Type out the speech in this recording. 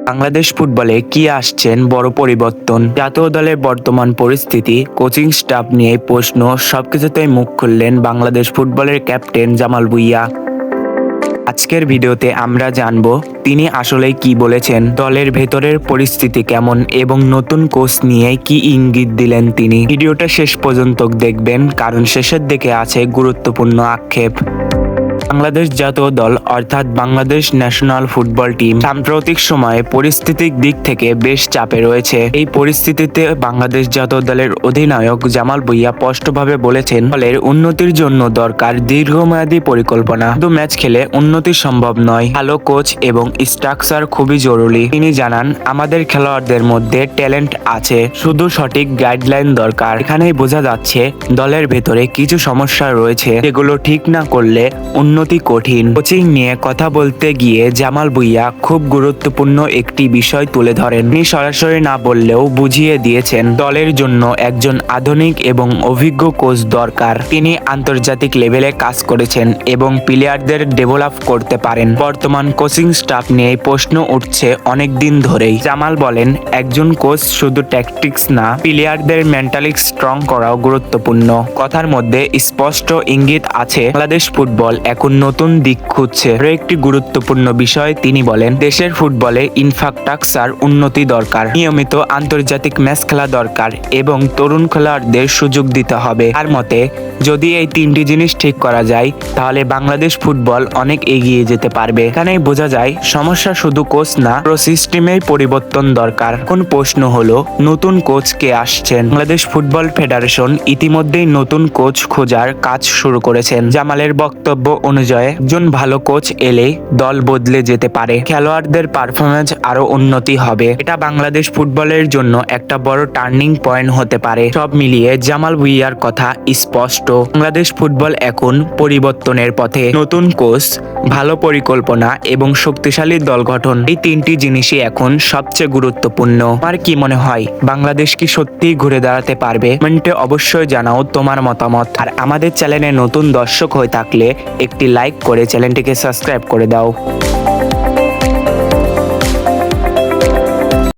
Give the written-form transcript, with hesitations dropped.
বাংলাদেশ ফুটবলে কি আসছেন বড় পরিবর্তন, জাতীয় দলের বর্তমান পরিস্থিতি, কোচিং স্টাফ নিয়ে প্রশ্ন, সবকিছুতেই মুখ খুললেন বাংলাদেশ ফুটবলের ক্যাপ্টেন জামাল ভুঁইয়া। আজকের ভিডিওতে আমরা জানব তিনি আসলেই কি বলেছেন, দলের ভেতরের পরিস্থিতি কেমন এবং নতুন কোচ নিয়ে কি ইঙ্গিত দিলেন তিনি। ভিডিওটা শেষ পর্যন্ত দেখবেন কারণ শেষের দিকে আছে গুরুত্বপূর্ণ আক্ষেপ। বাংলাদেশ জাতীয় দল অর্থাৎ বাংলাদেশ ন্যাশনাল ফুটবল টিম সাম্প্রতিক সময়ে পরিস্থিতির দিক থেকে বেশ চাপে রয়েছে। এই পরিস্থিতিতে বাংলাদেশ জাতীয় দলের অধিনায়ক জামাল ভুঁইয়া স্পষ্টভাবে বলেছেন, দলের উন্নতির জন্য দরকার দীর্ঘমেয়াদী পরিকল্পনা। শুধু ম্যাচ খেলে উন্নতি সম্ভব নয়, ভালো কোচ এবং স্ট্রাকচার খুবই জরুরি। তিনি জানান, আমাদের খেলোয়াড়দের মধ্যে ট্যালেন্ট আছে, শুধু সঠিক গাইডলাইন দরকার। এখানেই বোঝা যাচ্ছে দলের ভেতরে কিছু সমস্যা রয়েছে, যেগুলো ঠিক না করলে উন্নতি কঠিন। কোচিং নিয়ে কথা বলতে গিয়ে জামাল ভুঁইয়া খুব গুরুত্বপূর্ণ একটি বিষয় তুলে ধরেন। তিনি সরাসরি না বললেও বুঝিয়ে দিয়েছেন দলের জন্য একজন আধুনিক এবং অভিজ্ঞ কোচ দরকার। তিনি আন্তর্জাতিক লেভেলে কাজ করেছেন এবং প্লেয়ারদের ডেভেলপ করতে পারেন। বর্তমান কোচিং স্টাফ নিয়ে প্রশ্ন উঠছে অনেক দিন ধরেই। জামাল বলেন, একজন কোচ শুধু ট্যাকটিক্স না, প্লেয়ারদের মেন্টালি স্ট্রং করাও গুরুত্বপূর্ণ। কথার মধ্যে স্পষ্ট ইঙ্গিত আছে বাংলাদেশ ফুটবল এখন নতুন দিক খুঁজছে। আরো একটি গুরুত্বপূর্ণ বিষয় তিনি বলেন, দেশের ফুটবলে ইনফ্রাস্ট্রাকচার উন্নতি দরকার, নিয়মিত আন্তর্জাতিক ম্যাচ খেলা দরকার এবং তরুণ খেলোয়াড়দের সুযোগ দিতে হবে। তার মতে, যদি এই তিনটি জিনিস ঠিক করা যায় তাহলে বাংলাদেশ ফুটবল অনেক এগিয়ে যেতে পারবে। এখানেই বোঝা যায় সমস্যা শুধু কোচ না, পুরো সিস্টেমেই পরিবর্তন দরকার। কোন প্রশ্ন হলো নতুন কোচ কে আসছেন। বাংলাদেশ ফুটবল ফেডারেশন ইতিমধ্যেই নতুন কোচ খোঁজার কাজ শুরু করেছেন। জামালের বক্তব্য অনুযায়ী একজন ভালো কোচ এলে দল বদলে যেতে পারে, খেলোয়াড়দের পারফরমেন্স আরো উন্নতি হবে। এটা বাংলাদেশ ফুটবলের জন্য একটা বড় টার্নিং পয়েন্ট হতে পারে। সব মিলিয়ে জামাল ভুঁইয়ার কথা স্পষ্ট, বাংলাদেশ ফুটবল এখন পরিবর্তনের পথে। নতুন কোচ, ভালো পরিকল্পনা এবং শক্তিশালী দল গঠন, এই তিনটি জিনিসই এখন সবচেয়ে গুরুত্বপূর্ণ। আমার কি মনে হয়, বাংলাদেশ কি সত্যিই ঘুরে দাঁড়াতে পারবে? কমেন্টে অবশ্যই জানাও তোমার মতামত। আর আমাদের চ্যানেলে নতুন দর্শক হয়ে থাকলে একটি লাইক করে চ্যানেলটিকে সাবস্ক্রাইব করে দাও।